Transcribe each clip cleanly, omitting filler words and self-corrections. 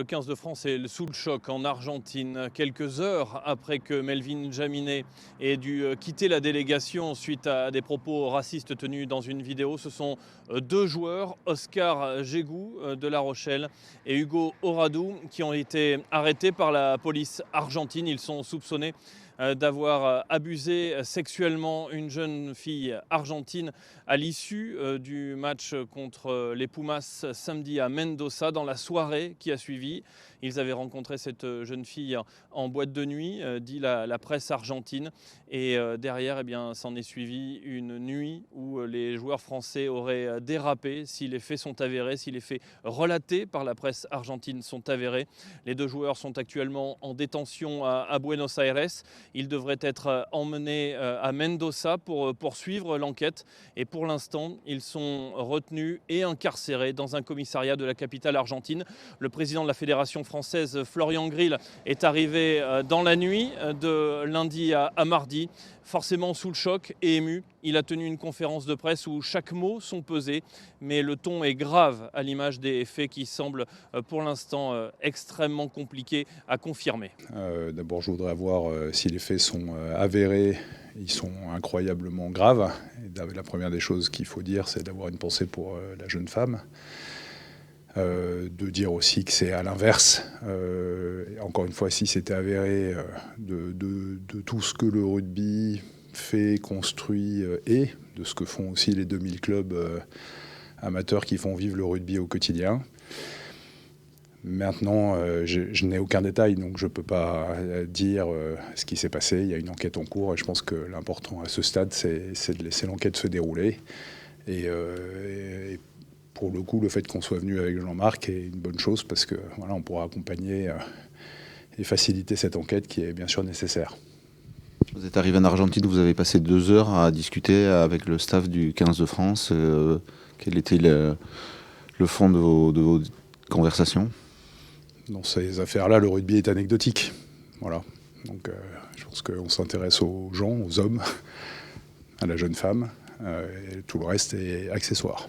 Le 15 de France est sous le choc en Argentine, quelques heures après que Melvin Jaminet ait dû quitter la délégation suite à des propos racistes tenus dans une vidéo. Ce sont deux joueurs, Oscar Gégou de La Rochelle et Hugo Oradou, qui ont été arrêtés par la police argentine. Ils sont soupçonnés d'avoir abusé sexuellement une jeune fille argentine à l'issue du match contre les Pumas samedi à Mendoza. Dans la soirée qui a suivi, ils avaient rencontré cette jeune fille en boîte de nuit, dit la presse argentine. Et derrière, eh bien, s'en est suivi une nuit où les joueurs français auraient dérapé. Si les faits sont avérés, si les faits relatés par la presse argentine sont avérés, les deux joueurs sont actuellement en détention à Buenos Aires. Ils devraient être emmenés à Mendoza pour poursuivre l'enquête. Et pour l'instant, ils sont retenus et incarcérés dans un commissariat de la capitale argentine. Le président de la Fédération française, Florian Grill, est arrivé dans la nuit de lundi à mardi, forcément sous le choc et ému. Il a tenu une conférence de presse où chaque mot sont pesés, mais le ton est grave à l'image des faits qui semblent pour l'instant extrêmement compliqués à confirmer. D'abord, je voudrais voir si les faits sont avérés. Ils sont incroyablement graves. Et la première des choses qu'il faut dire, c'est d'avoir une pensée pour la jeune femme. De dire aussi que c'est à l'inverse. Encore une fois, si c'était avéré de tout ce que le rugby fait, construit et de ce que font aussi les 2000 clubs amateurs qui font vivre le rugby au quotidien. Maintenant, je n'ai aucun détail, donc je ne peux pas dire ce qui s'est passé. Il y a une enquête en cours et je pense que l'important à ce stade, c'est de laisser l'enquête se dérouler. Et pour le coup, le fait qu'on soit venu avec Jean-Marc est une bonne chose parce que voilà, on pourra accompagner et faciliter cette enquête qui est bien sûr nécessaire. Vous êtes arrivé en Argentine, vous avez passé 2 heures à discuter avec le staff du 15 de France. Quel était le fond de vos conversations ? Dans ces affaires-là, le rugby est anecdotique. Voilà. Donc, je pense qu'on s'intéresse aux gens, aux hommes, à la jeune femme, et tout le reste est accessoire.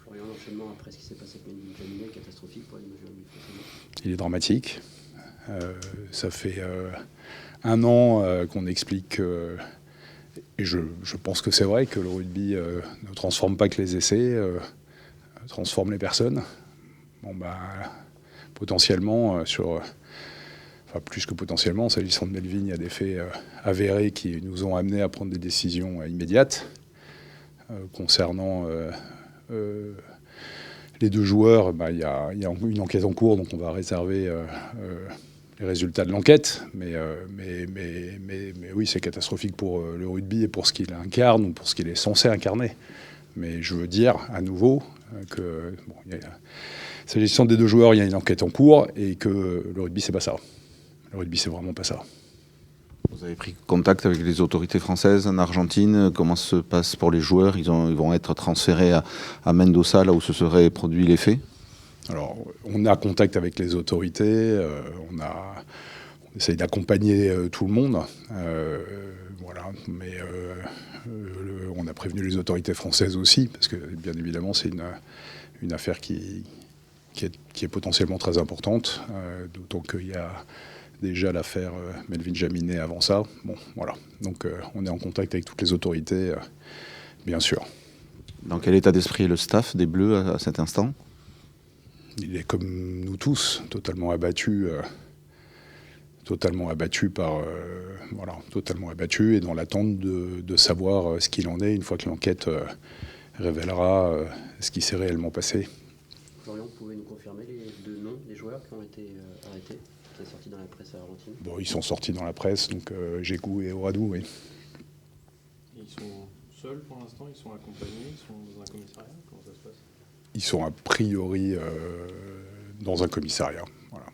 Florian, l'enchaînement après ce qui s'est passé avec Melvin Jaminet, catastrophique pour les mesures du football. Il est dramatique. Ça fait 1 an qu'on explique, et je pense que c'est vrai que le rugby ne transforme pas que les essais, transforme les personnes. Bon, potentiellement, plus que potentiellement, s'agissant de Melvin, il y a des faits avérés qui nous ont amenés à prendre des décisions immédiates. Concernant les deux joueurs, il y a une enquête en cours, donc on va réserver les résultats de l'enquête. Mais oui, c'est catastrophique pour le rugby et pour ce qu'il incarne ou pour ce qu'il est censé incarner. Mais je veux dire à nouveau que s'agissant des deux joueurs, il y a une enquête en cours et que le rugby, c'est pas ça. Le rugby, c'est vraiment pas ça. Vous avez pris contact avec les autorités françaises en Argentine. Comment se passe pour les joueurs ? Ils vont être transférés à Mendoza, là où se seraient produits les faits ? Alors, on a contact avec les autorités. On essaye d'accompagner tout le monde. Voilà. Mais on a prévenu les autorités françaises aussi, parce que, bien évidemment, c'est une affaire qui est potentiellement très importante, d'autant qu'il y a déjà l'affaire Melvin Jaminet avant ça. Bon, voilà. Donc on est en contact avec toutes les autorités, bien sûr. Dans quel état d'esprit est le staff des Bleus à cet instant ? Il est comme nous tous, totalement abattu et dans l'attente de savoir ce qu'il en est une fois que l'enquête révélera ce qui s'est réellement passé. Florian, vous pouvez nous confirmer les 2 noms des joueurs qui ont été arrêtés, qui sont sortis dans la presse argentine ? Bon, ils sont sortis dans la presse, donc Gégou et Oradou, oui. Ils sont seuls pour l'instant, ils sont accompagnés, ils sont dans un commissariat, comment ça se passe ? Ils sont a priori dans un commissariat. Voilà.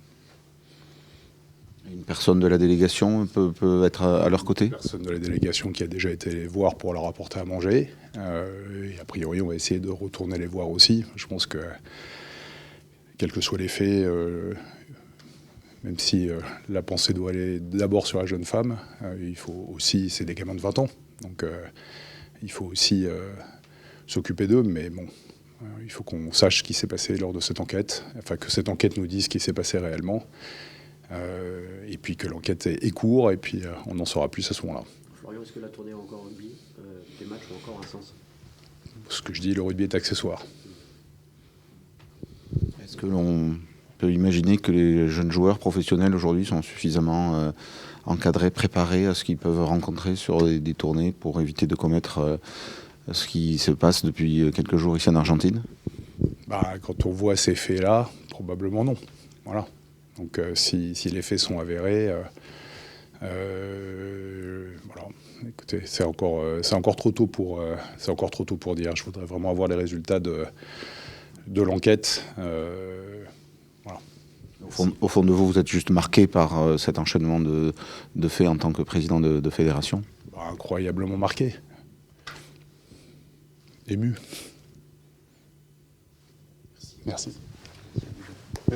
Une personne de la délégation peut être à leur côté ? Une personne de la délégation qui a déjà été les voir pour leur apporter à manger. Et a priori, on va essayer de retourner les voir aussi. Je pense que, quels que soient les faits, même si la pensée doit aller d'abord sur la jeune femme, il faut aussi, c'est des gamins de 20 ans, donc il faut aussi s'occuper d'eux, mais bon, Il faut qu'on sache ce qui s'est passé lors de cette enquête, enfin que cette enquête nous dise ce qui s'est passé réellement, et puis que l'enquête est court, et puis on en saura plus à ce moment-là. Florian, est-ce que la tournée encore rugby, des matchs ont encore un sens? Ce que je dis, le rugby est accessoire. Est-ce que l'on peut imaginer que les jeunes joueurs professionnels aujourd'hui sont suffisamment encadrés, préparés à ce qu'ils peuvent rencontrer sur des tournées pour éviter de commettre ce qui se passe depuis quelques jours ici en Argentine? Quand on voit ces faits-là, probablement non. Voilà. Donc si les faits sont avérés, voilà. Écoutez, c'est encore trop tôt pour dire. Je voudrais vraiment avoir les résultats de l'enquête. Voilà. Au fond de vous, vous êtes juste marqué par cet enchaînement de faits en tant que président de fédération? Incroyablement marqué. Ému. Merci.